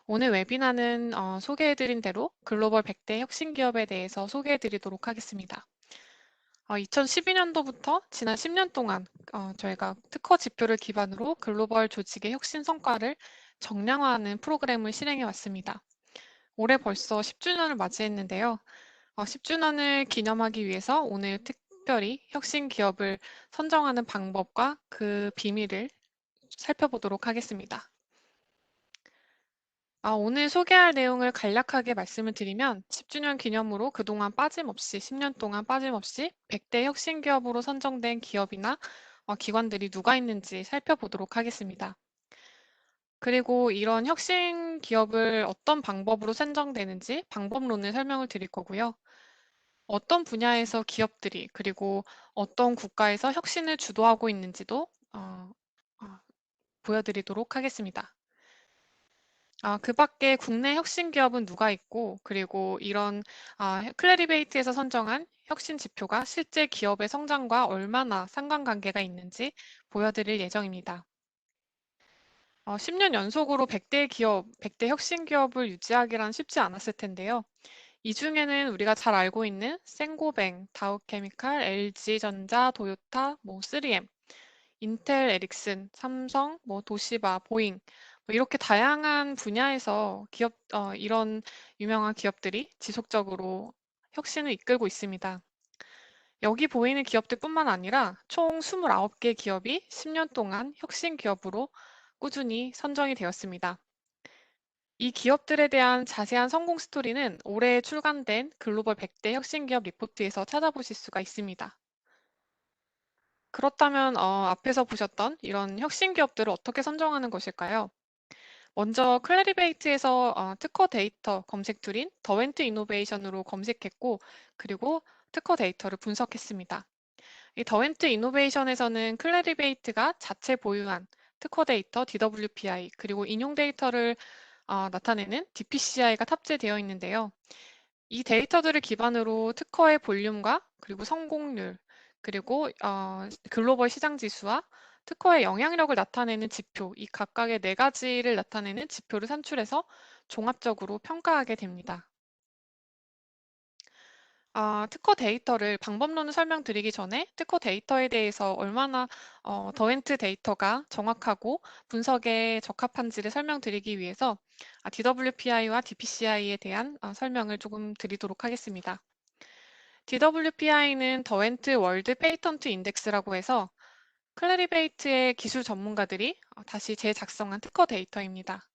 오늘 웨비나는 소개해드린 대로 글로벌 100대 혁신 기업에 대해서 소개해드리도록 하겠습니다. 2012년도부터 지난 10년 동안 저희가 특허 지표를 기반으로 글로벌 조직의 혁신 성과를 정량화하는 프로그램을 실행해 왔습니다. 올해 벌써 10주년을 맞이했는데요. 10주년을 기념하기 위해서 오늘 특별히 혁신 기업을 선정하는 방법과 그 비밀을 살펴보도록 하겠습니다. 오늘 소개할 내용을 간략하게 말씀을 드리면 10주년 기념으로 그동안 빠짐없이 10년 동안 빠짐없이 100대 혁신 기업으로 선정된 기업이나 기관들이 누가 있는지 살펴보도록 하겠습니다. 그리고 이런 혁신 기업을 어떤 방법으로 선정되는지 방법론을 설명을 드릴 거고요. 어떤 분야에서 기업들이 그리고 어떤 국가에서 혁신을 주도하고 있는지도 어, 보여드리도록 하겠습니다. 그 밖에 국내 혁신 기업은 누가 있고, 그리고 이런 클래리베이트에서 선정한 혁신 지표가 실제 기업의 성장과 얼마나 상관관계가 있는지 보여드릴 예정입니다. 10년 연속으로 100대 기업, 100대 혁신 기업을 유지하기란 쉽지 않았을 텐데요. 이 중에는 우리가 잘 알고 있는 생고뱅, 다우케미칼, LG전자, 도요타, 3M, 인텔, 에릭슨, 삼성, 도시바, 보잉 이렇게 다양한 분야에서 이런 유명한 기업들이 지속적으로 혁신을 이끌고 있습니다. 여기 보이는 기업들뿐만 아니라 총 29개 기업이 10년 동안 혁신 기업으로 꾸준히 선정이 되었습니다. 이 기업들에 대한 자세한 성공 스토리는 올해 출간된 글로벌 100대 혁신 기업 리포트에서 찾아보실 수가 있습니다. 그렇다면 앞에서 보셨던 이런 혁신 기업들을 어떻게 선정하는 것일까요? 먼저 클래리베이트에서 특허 데이터 검색 툴인 더웬트 이노베이션으로 검색했고, 그리고 특허 데이터를 분석했습니다. 이 더웬트 이노베이션에서는 클래리베이트가 자체 보유한 특허 데이터 DWPI 그리고 인용 데이터를 나타내는 DPCI가 탑재되어 있는데요. 이 데이터들을 기반으로 특허의 볼륨과 그리고 성공률, 그리고 글로벌 시장 지수와 특허의 영향력을 나타내는 지표, 이 각각의 네 가지를 나타내는 지표를 산출해서 종합적으로 평가하게 됩니다. 특허 데이터를 방법론을 설명드리기 전에 특허 데이터에 대해서 얼마나 더엔트 데이터가 정확하고 분석에 적합한지를 설명드리기 위해서 DWPI와 DPCI에 대한 설명을 조금 드리도록 하겠습니다. DWPI는 더웬트 월드 페이턴트 인덱스라고 해서 클래리베이트의 기술 전문가들이 다시 재작성한 특허 데이터입니다.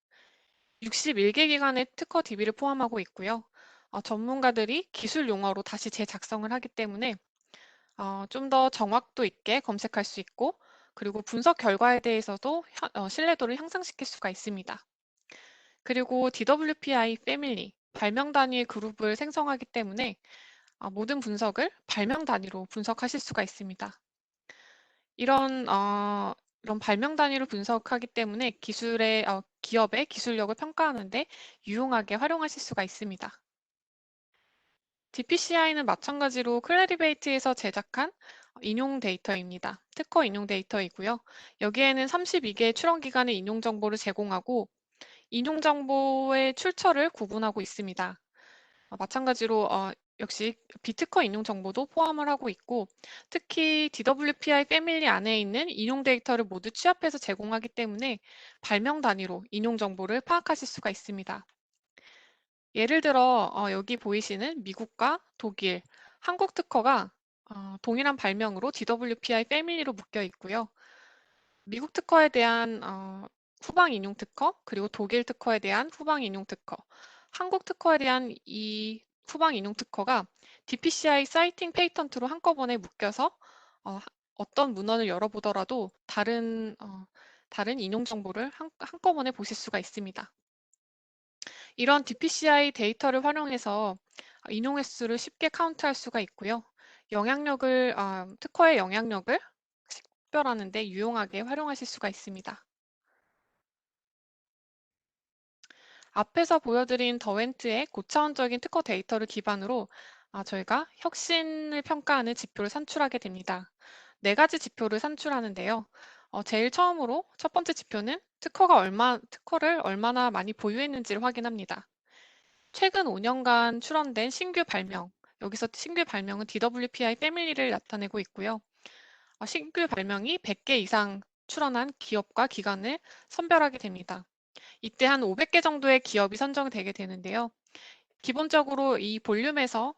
61개 기관의 특허 DB를 포함하고 있고요. 전문가들이 기술 용어로 다시 재작성을 하기 때문에 좀 더 정확도 있게 검색할 수 있고, 그리고 분석 결과에 대해서도 신뢰도를 향상시킬 수가 있습니다. 그리고 DWPI 패밀리, 발명 단위의 그룹을 생성하기 때문에 모든 분석을 발명 단위로 분석하실 수가 있습니다. 이런 발명 단위로 분석하기 때문에 기업의 기술력을 평가하는 데 유용하게 활용하실 수가 있습니다. DPCI는 마찬가지로 클래리베이트에서 제작한 인용 데이터입니다. 특허 인용 데이터이고요. 여기에는 32개의 출원 기관의 인용 정보를 제공하고 인용 정보의 출처를 구분하고 있습니다. 마찬가지로 역시 비특허 인용 정보도 포함을 하고 있고, 특히 DWPI 패밀리 안에 있는 인용 데이터를 모두 취합해서 제공하기 때문에 발명 단위로 인용 정보를 파악하실 수가 있습니다. 예를 들어 여기 보이시는 미국과 독일, 한국 특허가 동일한 발명으로 DWPI 패밀리로 묶여 있고요. 미국 특허에 대한 후방 인용 특허, 그리고 독일 특허에 대한 후방 인용 특허, 한국 특허에 대한 이 후방 인용 특허가 DPCI 사이팅 페이턴트로 한꺼번에 묶여서 어떤 문헌을 열어보더라도 다른 인용 정보를 한꺼번에 보실 수가 있습니다. 이런 DPCI 데이터를 활용해서 인용 횟수를 쉽게 카운트할 수가 있고요. 특허의 영향력을 식별하는 데 유용하게 활용하실 수가 있습니다. 앞에서 보여드린 더웬트의 고차원적인 특허 데이터를 기반으로 저희가 혁신을 평가하는 지표를 산출하게 됩니다. 네 가지 지표를 산출하는데요. 제일 처음으로 첫 번째 지표는 특허를 얼마나 많이 보유했는지를 확인합니다. 최근 5년간 출원된 신규 발명, 여기서 신규 발명은 DWPI 패밀리를 나타내고 있고요. 신규 발명이 100개 이상 출원한 기업과 기관을 선별하게 됩니다. 이때 한 500개 정도의 기업이 선정되게 되는데요. 기본적으로 이 볼륨에서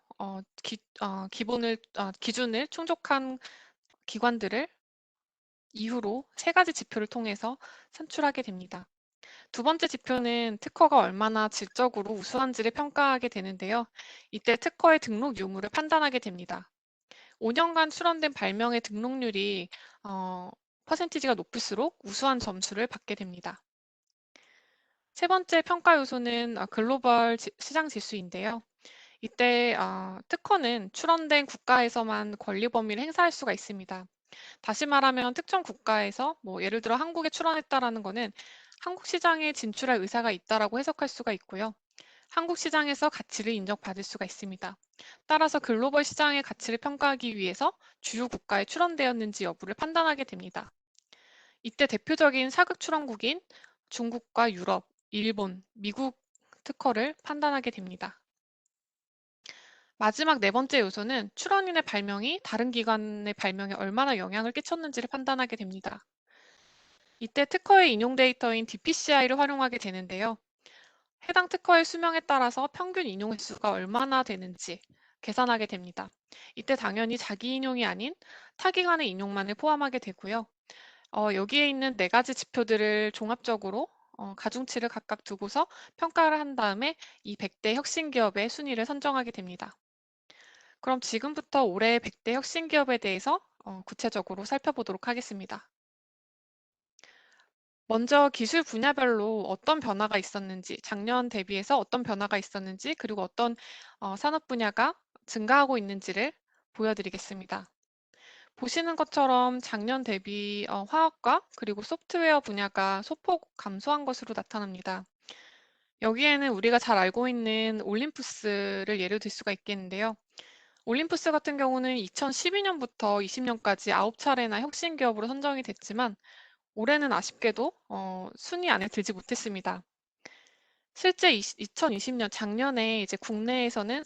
기준을 충족한 기관들을 이후로 세 가지 지표를 통해서 산출하게 됩니다. 두 번째 지표는 특허가 얼마나 질적으로 우수한지를 평가하게 되는데요. 이때 특허의 등록 유무를 판단하게 됩니다. 5년간 출원된 발명의 등록률이 퍼센티지가 높을수록 우수한 점수를 받게 됩니다. 세 번째 평가 요소는 글로벌 시장 지수인데요. 이때 특허는 출원된 국가에서만 권리 범위를 행사할 수가 있습니다. 다시 말하면 특정 국가에서 뭐 예를 들어 한국에 출원했다라는 거는 한국 시장에 진출할 의사가 있다라고 해석할 수가 있고요. 한국 시장에서 가치를 인정받을 수가 있습니다. 따라서 글로벌 시장의 가치를 평가하기 위해서 주요 국가에 출원되었는지 여부를 판단하게 됩니다. 이때 대표적인 사극 출원국인 중국과 유럽, 일본, 미국 특허를 판단하게 됩니다. 마지막 네 번째 요소는 출원인의 발명이 다른 기관의 발명에 얼마나 영향을 끼쳤는지를 판단하게 됩니다. 이때 특허의 인용 데이터인 DPCI를 활용하게 되는데요. 해당 특허의 수명에 따라서 평균 인용 횟수가 얼마나 되는지 계산하게 됩니다. 이때 당연히 자기 인용이 아닌 타 기관의 인용만을 포함하게 되고요. 여기에 있는 네 가지 지표들을 종합적으로 가중치를 각각 두고서 평가를 한 다음에 이 100대 혁신 기업의 순위를 선정하게 됩니다. 그럼 지금부터 올해 100대 혁신 기업에 대해서 구체적으로 살펴보도록 하겠습니다. 먼저 기술 분야별로 어떤 변화가 있었는지, 작년 대비해서 어떤 변화가 있었는지, 그리고 어떤 산업 분야가 증가하고 있는지를 보여드리겠습니다. 보시는 것처럼 작년 대비 화학과 그리고 소프트웨어 분야가 소폭 감소한 것으로 나타납니다. 여기에는 우리가 잘 알고 있는 올림푸스를 예를 들 수가 있겠는데요. 올림푸스 같은 경우는 2012년부터 20년까지 9차례나 혁신 기업으로 선정이 됐지만 올해는 아쉽게도 순위 안에 들지 못했습니다. 실제 2020년 작년에 이제 국내에서는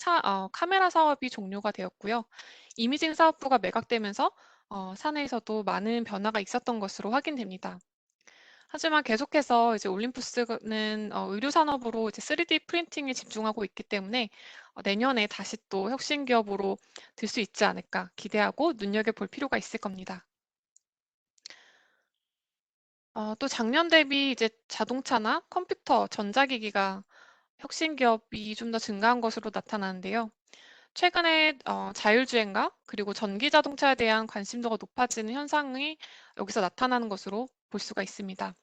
카메라 사업이 종료가 되었고요. 이미징 사업부가 매각되면서 사내에서도 많은 변화가 있었던 것으로 확인됩니다. 하지만 계속해서 이제 올림푸스는 의료 산업으로 이제 3D 프린팅에 집중하고 있기 때문에 내년에 다시 또 혁신 기업으로 될 수 있지 않을까 기대하고 눈여겨볼 필요가 있을 겁니다. 또 작년 대비 이제 자동차나 컴퓨터, 전자기기가 혁신 기업이 좀 더 증가한 것으로 나타나는데요. 최근에 자율주행과 그리고 전기 자동차에 대한 관심도가 높아지는 현상이 여기서 나타나는 것으로 볼 수가 있습니다.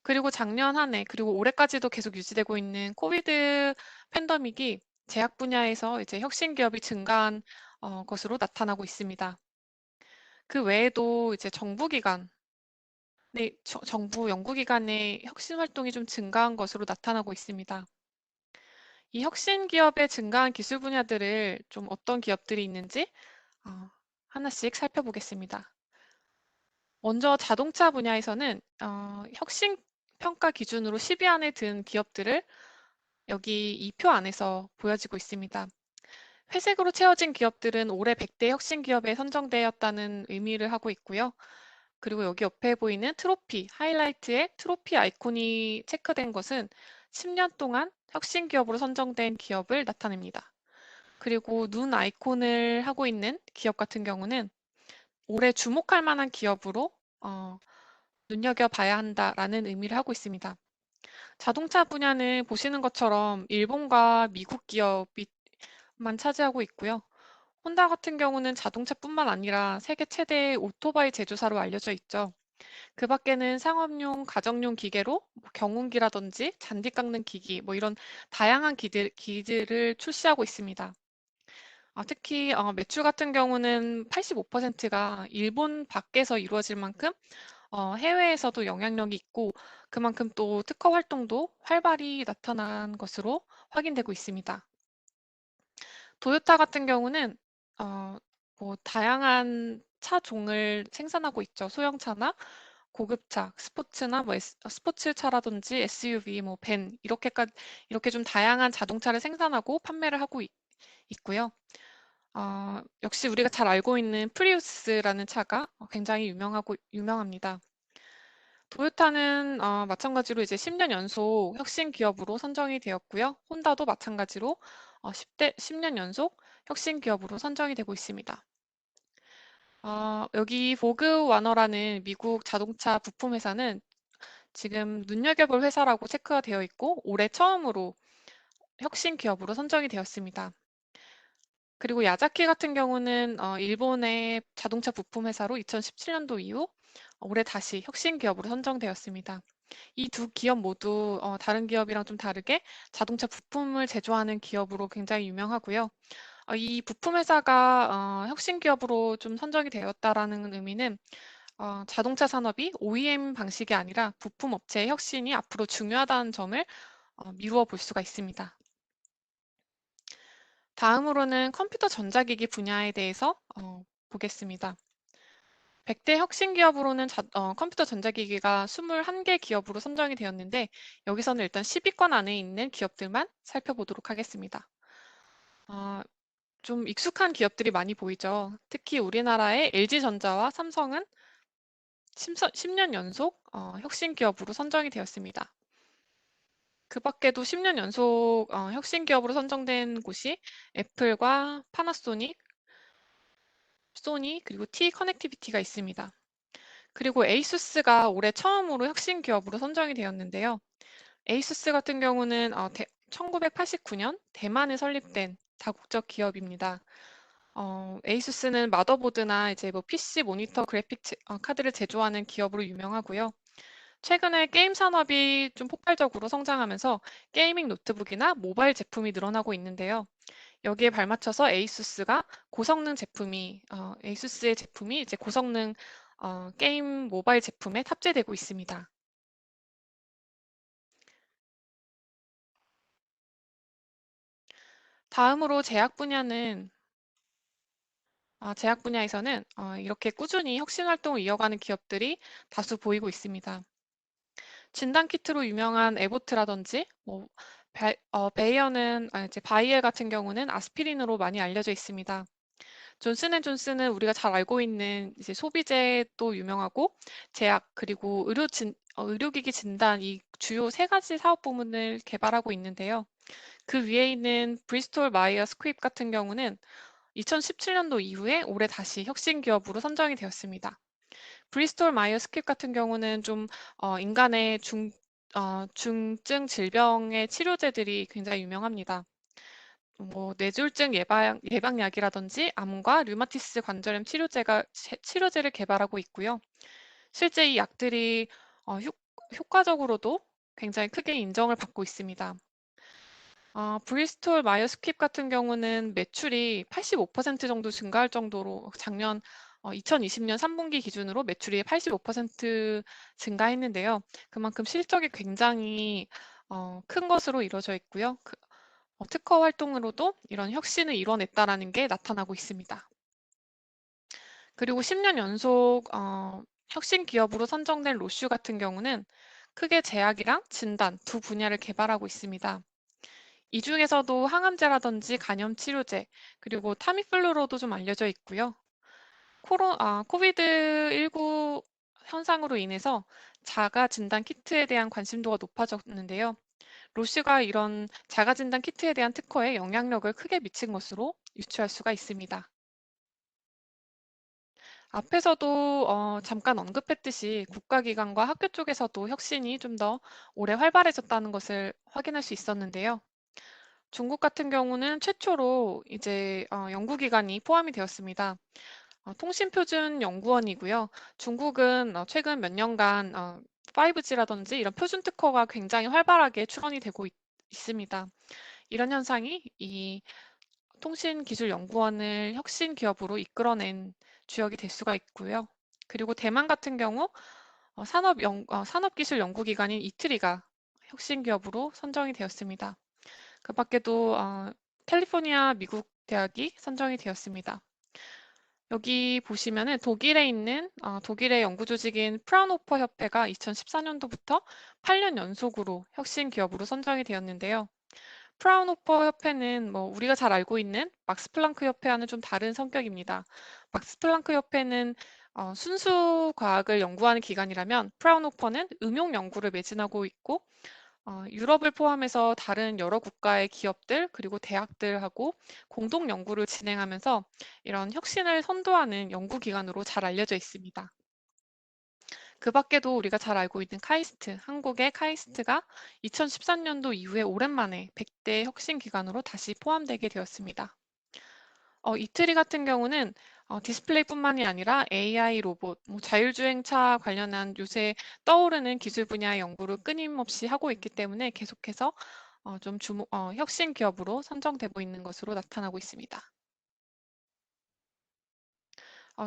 그리고 작년 한 해, 그리고 올해까지도 계속 유지되고 있는 코비드 팬데믹이 제약 분야에서 이제 혁신 기업이 증가한 것으로 나타나고 있습니다. 그 외에도 이제 정부 기관, 네, 정부 연구기관의 혁신 활동이 좀 증가한 것으로 나타나고 있습니다. 이 혁신 기업의 증가한 기술 분야들을 좀 어떤 기업들이 있는지 어, 하나씩 살펴보겠습니다. 먼저 자동차 분야에서는 혁신 평가 기준으로 10위 안에 든 기업들을 여기 이 표 안에서 보여지고 있습니다. 회색으로 채워진 기업들은 올해 100대 혁신 기업에 선정되었다는 의미를 하고 있고요. 그리고 여기 옆에 보이는 트로피, 하이라이트에 트로피 아이콘이 체크된 것은 10년 동안 혁신 기업으로 선정된 기업을 나타냅니다. 그리고 눈 아이콘을 하고 있는 기업 같은 경우는 올해 주목할 만한 기업으로 눈여겨봐야 한다라는 의미를 하고 있습니다. 자동차 분야는 보시는 것처럼 일본과 미국 기업이만 차지하고 있고요. 혼다 같은 경우는 자동차뿐만 아니라 세계 최대의 오토바이 제조사로 알려져 있죠. 그 밖에는 상업용, 가정용 기계로 뭐 경운기라든지 잔디 깎는 기기, 뭐 이런 다양한 기기들을 출시하고 있습니다. 특히 매출 같은 경우는 85%가 일본 밖에서 이루어질 만큼 해외에서도 영향력이 있고 그만큼 또 특허 활동도 활발히 나타난 것으로 확인되고 있습니다. 도요타 같은 경우는 어, 뭐 다양한 차 종을 생산하고 있죠. 소형차나 고급차, 스포츠나 뭐 스포츠차라든지 SUV, 뭐 밴 이렇게 좀 다양한 자동차를 생산하고 판매를 하고 있고요. 역시 우리가 잘 알고 있는 프리우스라는 차가 굉장히 유명합니다. 도요타는 마찬가지로 이제 10년 연속 혁신 기업으로 선정이 되었고요. 혼다도 마찬가지로 10년 연속 혁신 기업으로 선정이 되고 있습니다. 여기 보그와너라는 미국 자동차 부품 회사는 지금 눈여겨볼 회사라고 체크가 되어 있고 올해 처음으로 혁신 기업으로 선정이 되었습니다. 그리고 야자키 같은 경우는 일본의 자동차 부품 회사로 2017년도 이후 올해 다시 혁신 기업으로 선정되었습니다. 이 두 기업 모두 다른 기업이랑 좀 다르게 자동차 부품을 제조하는 기업으로 굉장히 유명하고요. 이 부품 회사가 혁신 기업으로 좀 선정이 되었다라는 의미는 자동차 산업이 OEM 방식이 아니라 부품 업체의 혁신이 앞으로 중요하다는 점을 미루어 볼 수가 있습니다. 다음으로는 컴퓨터 전자기기 분야에 대해서 보겠습니다. 100대 혁신 기업으로는 컴퓨터 전자기기가 21개 기업으로 선정이 되었는데 여기서는 일단 10위권 안에 있는 기업들만 살펴보도록 하겠습니다. 좀 익숙한 기업들이 많이 보이죠. 특히 우리나라의 LG전자와 삼성은 10년 연속 혁신 기업으로 선정이 되었습니다. 그 밖에도 10년 연속 혁신 기업으로 선정된 곳이 애플과 파나소닉, 소니, 그리고 T 커넥티비티가 있습니다. 그리고 에이수스가 올해 처음으로 혁신 기업으로 선정이 되었는데요. 에이수스 같은 경우는 1989년 대만에 설립된 다국적 기업입니다. 에이수스는 마더보드나 이제 뭐 PC 모니터 그래픽 카드를 제조하는 기업으로 유명하고요. 최근에 게임 산업이 좀 폭발적으로 성장하면서 게이밍 노트북이나 모바일 제품이 늘어나고 있는데요. 여기에 발맞춰서 에이수스의 제품이 이제 고성능 게임 모바일 제품에 탑재되고 있습니다. 다음으로 제약 분야에서는 이렇게 꾸준히 혁신 활동을 이어가는 기업들이 다수 보이고 있습니다. 진단 키트로 유명한 에보트라든지 베이어는 이제 바이엘 같은 경우는 아스피린으로 많이 알려져 있습니다. 존슨앤존슨은 우리가 잘 알고 있는 이제 소비재도 유명하고 제약 그리고 의료기기 진단 이 주요 세 가지 사업 부문을 개발하고 있는데요. 그 위에 있는 브리스톨 마이어 스퀴브 같은 경우는 2017년도 이후에 올해 다시 혁신 기업으로 선정이 되었습니다. 브리스톨 마이어 스퀴브 같은 경우는 좀 인간의 중증 질병의 치료제들이 굉장히 유명합니다. 뭐 뇌졸중 예방약이라든지 암과 류마티스 관절염 치료제를 개발하고 있고요. 실제 이 약들이 효과적으로도 굉장히 크게 인정을 받고 있습니다. 브리스톨 마이어 스퀴브 같은 경우는 매출이 85% 정도 증가할 정도로 작년 2020년 3분기 기준으로 매출이 85% 증가했는데요. 그만큼 실적이 굉장히 큰 것으로 이루어져 있고요. 특허 활동으로도 이런 혁신을 이뤄냈다라는 게 나타나고 있습니다. 그리고 10년 연속 혁신 기업으로 선정된 로슈 같은 경우는 크게 제약이랑 진단 두 분야를 개발하고 있습니다. 이 중에서도 항암제라든지 간염 치료제, 그리고 타미플루로도 좀 알려져 있고요. 코비드19 현상으로 인해서 자가 진단 키트에 대한 관심도가 높아졌는데요. 로시가 이런 자가 진단 키트에 대한 특허에 영향력을 크게 미친 것으로 유추할 수가 있습니다. 앞에서도 잠깐 언급했듯이 국가기관과 학교 쪽에서도 혁신이 좀 더 오래 활발해졌다는 것을 확인할 수 있었는데요. 중국 같은 경우는 최초로 이제 연구기관이 포함이 되었습니다. 통신표준연구원이고요. 중국은 최근 몇 년간 5G라든지 이런 표준 특허가 굉장히 활발하게 출원이 되고 있습니다. 이런 현상이 이 통신기술연구원을 혁신 기업으로 이끌어낸 주역이 될 수가 있고요. 그리고 대만 같은 경우 산업기술연구기관인 이트리가 혁신 기업으로 선정이 되었습니다. 그 밖에도 캘리포니아 미국 대학이 선정이 되었습니다. 여기 보시면은 독일에 있는 독일의 연구 조직인 프라운호퍼 협회가 2014년도부터 8년 연속으로 혁신 기업으로 선정이 되었는데요. 프라운호퍼 협회는 뭐 우리가 잘 알고 있는 막스 플랑크 협회와는 좀 다른 성격입니다. 막스 플랑크 협회는 순수 과학을 연구하는 기관이라면 프라운호퍼는 응용 연구를 매진하고 있고 유럽을 포함해서 다른 여러 국가의 기업들 그리고 대학들하고 공동 연구를 진행하면서 이런 혁신을 선도하는 연구기관으로 잘 알려져 있습니다. 그 밖에도 우리가 잘 알고 있는 카이스트, 한국의 카이스트가 2013년도 이후에 오랜만에 100대 혁신 기관으로 다시 포함되게 되었습니다. 이트리 같은 경우는 디스플레이뿐만이 아니라 AI 로봇, 뭐 자율주행차 관련한 요새 떠오르는 기술 분야의 연구를 끊임없이 하고 있기 때문에 계속해서 좀 혁신 기업으로 선정되고 있는 것으로 나타나고 있습니다.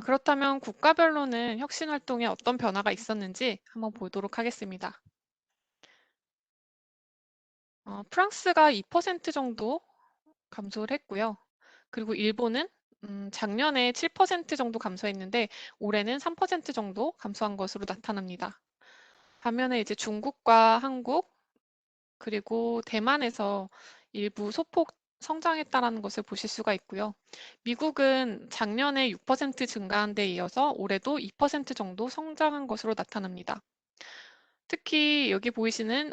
그렇다면 국가별로는 혁신 활동에 어떤 변화가 있었는지 한번 보도록 하겠습니다. 프랑스가 2% 정도 감소를 했고요. 그리고 일본은 작년에 7% 정도 감소했는데 올해는 3% 정도 감소한 것으로 나타납니다. 반면에 이제 중국과 한국 그리고 대만에서 일부 소폭 성장했다라는 것을 보실 수가 있고요. 미국은 작년에 6% 증가한 데 이어서 올해도 2% 정도 성장한 것으로 나타납니다. 특히 여기 보이시는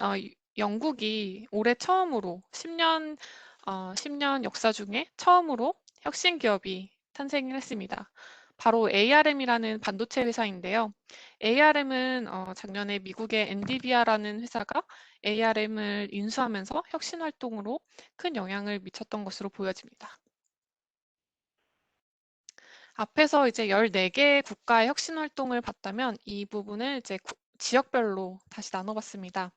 영국이 올해 처음으로 10년 역사 중에 처음으로 혁신 기업이 탄생을 했습니다. 바로 ARM이라는 반도체 회사인데요. ARM은 작년에 미국의 엔비디아라는 회사가 ARM을 인수하면서 혁신 활동으로 큰 영향을 미쳤던 것으로 보여집니다. 앞에서 이제 14개 국가의 혁신 활동을 봤다면 이 부분을 이제 지역별로 다시 나눠봤습니다.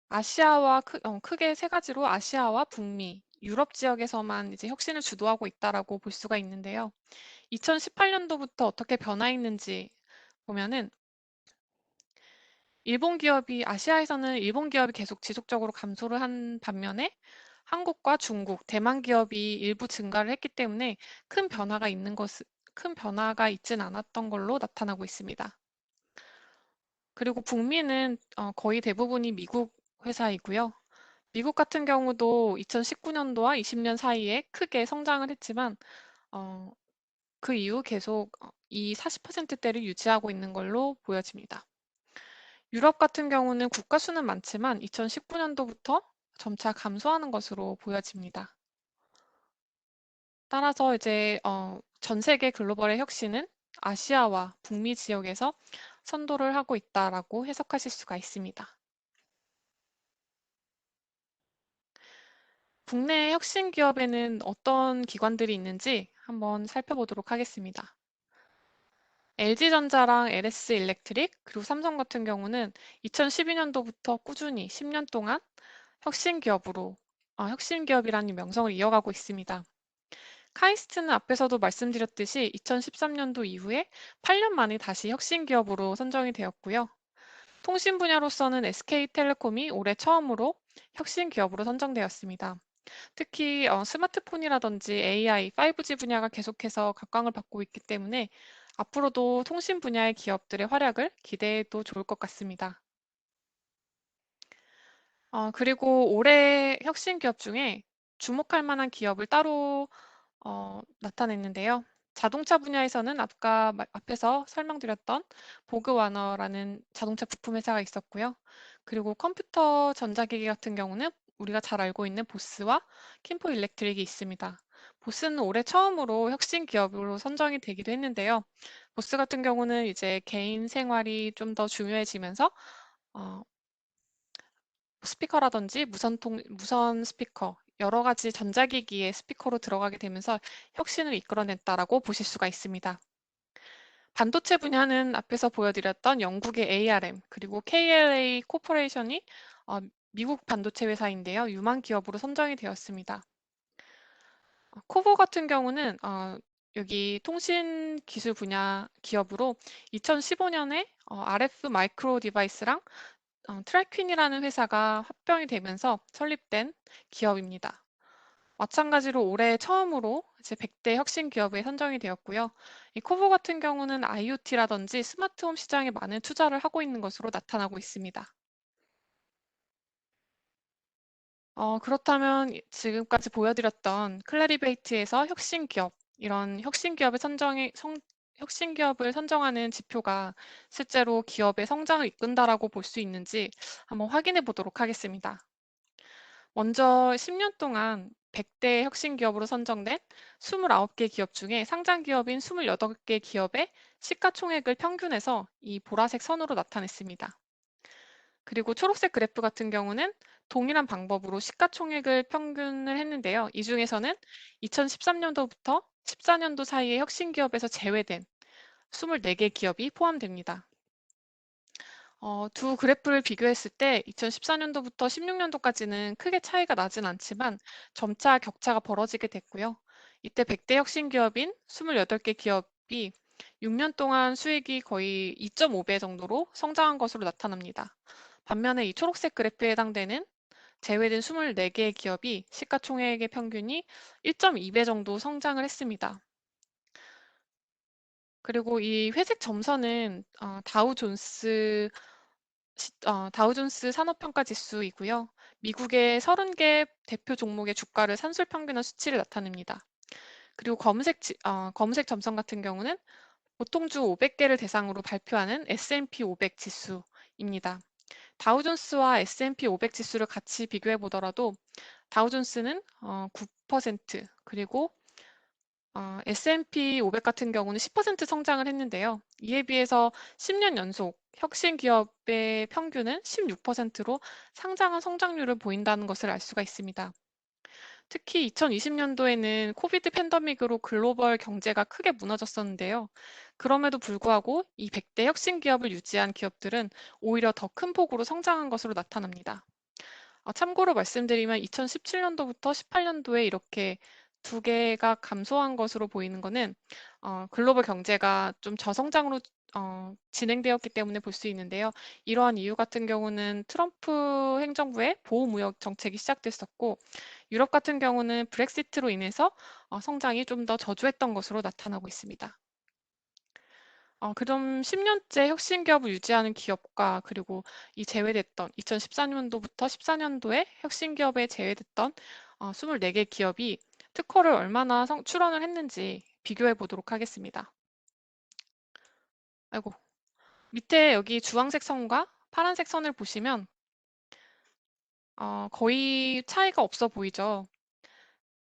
아시아와 크게 세 가지로 아시아와 북미, 유럽 지역에서만 이제 혁신을 주도하고 있다라고 볼 수가 있는데요. 2018년도부터 어떻게 변화했는지 보면은 아시아에서는 일본 기업이 계속 지속적으로 감소를 한 반면에 한국과 중국, 대만 기업이 일부 증가를 했기 때문에 큰 변화가 있진 않았던 걸로 나타나고 있습니다. 그리고 북미는 거의 대부분이 미국 회사이고요. 미국 같은 경우도 2019년도와 20년 사이에 크게 성장을 했지만 어, 그 이후 계속 이 40%대를 유지하고 있는 걸로 보여집니다. 유럽 같은 경우는 국가 수는 많지만 2019년도부터 점차 감소하는 것으로 보여집니다. 따라서 이제 전 세계 글로벌의 혁신은 아시아와 북미 지역에서 선도를 하고 있다라고 해석하실 수가 있습니다. 국내 혁신 기업에는 어떤 기관들이 있는지 한번 살펴보도록 하겠습니다. LG전자랑 LS일렉트릭 그리고 삼성 같은 경우는 2012년도부터 꾸준히 10년 동안 혁신 기업이라는 명성을 이어가고 있습니다. 카이스트는 앞에서도 말씀드렸듯이 2013년도 이후에 8년 만에 다시 혁신 기업으로 선정이 되었고요. 통신 분야로서는 SK텔레콤이 올해 처음으로 혁신 기업으로 선정되었습니다. 특히 스마트폰이라든지 AI, 5G 분야가 계속해서 각광을 받고 있기 때문에 앞으로도 통신 분야의 기업들의 활약을 기대해도 좋을 것 같습니다. 그리고 올해 혁신 기업 중에 주목할 만한 기업을 따로 나타냈는데요. 자동차 분야에서는 앞에서 설명드렸던 보그와너라는 자동차 부품 회사가 있었고요. 그리고 컴퓨터 전자기기 같은 경우는 우리가 잘 알고 있는 보스와 킴포 일렉트릭이 있습니다. 보스는 올해 처음으로 혁신 기업으로 선정이 되기도 했는데요. 보스 같은 경우는 이제 개인 생활이 좀 더 중요해지면서 어, 스피커라든지 무선 스피커, 여러 가지 전자기기의 스피커로 들어가게 되면서 혁신을 이끌어냈다라고 보실 수가 있습니다. 반도체 분야는 앞에서 보여드렸던 영국의 ARM 그리고 KLA 코퍼레이션이 미국 반도체 회사인데요. 유망 기업으로 선정이 되었습니다. 코보 같은 경우는 여기 통신 기술 분야 기업으로 2015년에 RF 마이크로 디바이스랑 트래퀸이라는 회사가 합병이 되면서 설립된 기업입니다. 마찬가지로 올해 처음으로 제 100대 혁신 기업에 선정이 되었고요. 이 코보 같은 경우는 IoT라든지 스마트홈 시장에 많은 투자를 하고 있는 것으로 나타나고 있습니다. 그렇다면 지금까지 보여드렸던 클래리베이트에서 혁신 기업, 이런 혁신 기업을 선정하는 지표가 실제로 기업의 성장을 이끈다라고 볼 수 있는지 한번 확인해 보도록 하겠습니다. 먼저 10년 동안 100대 혁신 기업으로 선정된 29개 기업 중에 상장 기업인 28개 기업의 시가총액을 평균해서 이 보라색 선으로 나타냈습니다. 그리고 초록색 그래프 같은 경우는 동일한 방법으로 시가총액을 평균을 했는데요. 이 중에서는 2013년도부터 14년도 사이에 혁신 기업에서 제외된 24개 기업이 포함됩니다. 두 그래프를 비교했을 때 2014년도부터 16년도까지는 크게 차이가 나진 않지만 점차 격차가 벌어지게 됐고요. 이때 100대 혁신 기업인 28개 기업이 6년 동안 수익이 거의 2.5배 정도로 성장한 것으로 나타납니다. 반면에 이 초록색 그래프에 해당되는 제외된 24개의 기업이 시가총액의 평균이 1.2배 정도 성장을 했습니다. 그리고 이 회색 점선은 다우존스 산업평가 지수이고요. 미국의 30개 대표 종목의 주가를 산술평균한 수치를 나타냅니다. 그리고 검은색 점선 같은 경우는 보통주 500개를 대상으로 발표하는 S&P 500 지수입니다. 다우존스와 S&P 500 지수를 같이 비교해 보더라도 다우존스는 9%, 그리고 S&P 500 같은 경우는 10% 성장을 했는데요. 이에 비해서 10년 연속 혁신 기업의 평균은 16%로 상당한 성장률을 보인다는 것을 알 수가 있습니다. 특히 2020년도에는 코비드 팬데믹으로 글로벌 경제가 크게 무너졌었는데요. 그럼에도 불구하고 이 100대 혁신 기업을 유지한 기업들은 오히려 더 큰 폭으로 성장한 것으로 나타납니다. 참고로 말씀드리면 2017년도부터 18년도에 이렇게 두 개가 감소한 것으로 보이는 것은 글로벌 경제가 좀 저성장으로 진행되었기 때문에 볼 수 있는데요. 이러한 이유 같은 경우는 트럼프 행정부의 보호무역 정책이 시작됐었고, 유럽 같은 경우는 브렉시트로 인해서 성장이 좀 더 저조했던 것으로 나타나고 있습니다. 그럼 10년째 혁신 기업을 유지하는 기업과 그리고 이 제외됐던 2014년도부터 14년도에 혁신 기업에 제외됐던 24개 기업이 특허를 얼마나 출원을 했는지 비교해 보도록 하겠습니다. 아이고, 밑에 여기 주황색 선과 파란색 선을 보시면 거의 차이가 없어 보이죠.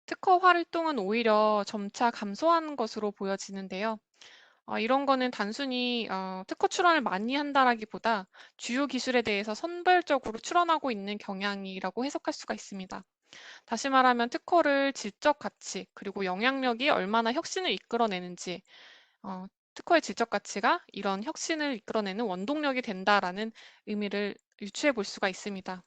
특허 활동은 오히려 점차 감소하는 것으로 보여지는데요. 이런 거는 단순히 특허 출원을 많이 한다라기보다 주요 기술에 대해서 선별적으로 출원하고 있는 경향이라고 해석할 수가 있습니다. 다시 말하면 특허를 질적 가치 그리고 영향력이 얼마나 혁신을 이끌어내는지, 특허의 질적 가치가 이런 혁신을 이끌어내는 원동력이 된다라는 의미를 유추해 볼 수가 있습니다.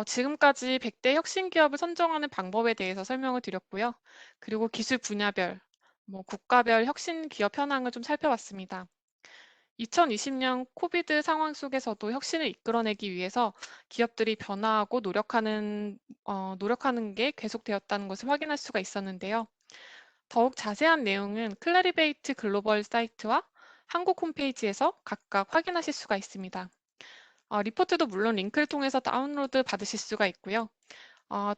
지금까지 100대 혁신 기업을 선정하는 방법에 대해서 설명을 드렸고요. 그리고 기술 분야별, 국가별 혁신 기업 현황을 좀 살펴봤습니다. 2020년 코비드 상황 속에서도 혁신을 이끌어내기 위해서 기업들이 변화하고 노력하는 게 계속되었다는 것을 확인할 수가 있었는데요. 더욱 자세한 내용은 클래리베이트 글로벌 사이트와 한국 홈페이지에서 각각 확인하실 수가 있습니다. 리포트도 물론 링크를 통해서 다운로드 받으실 수가 있고요.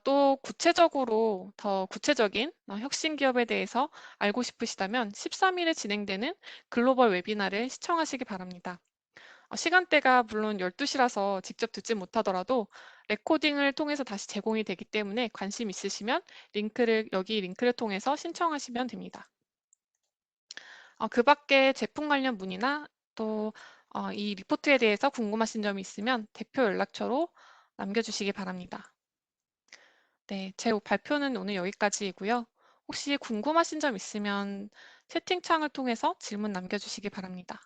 또 구체적으로 더 구체적인 혁신 기업에 대해서 알고 싶으시다면 13일에 진행되는 글로벌 웨비나를 시청하시기 바랍니다. 시간대가 물론 12시라서 직접 듣지 못하더라도 레코딩을 통해서 다시 제공이 되기 때문에 관심 있으시면 여기 링크를 통해서 신청하시면 됩니다. 그 밖에 제품 관련 문의나 또 이 리포트에 대해서 궁금하신 점이 있으면 대표 연락처로 남겨주시기 바랍니다. 네, 제 발표는 오늘 여기까지이고요. 혹시 궁금하신 점 있으면 채팅창을 통해서 질문 남겨주시기 바랍니다.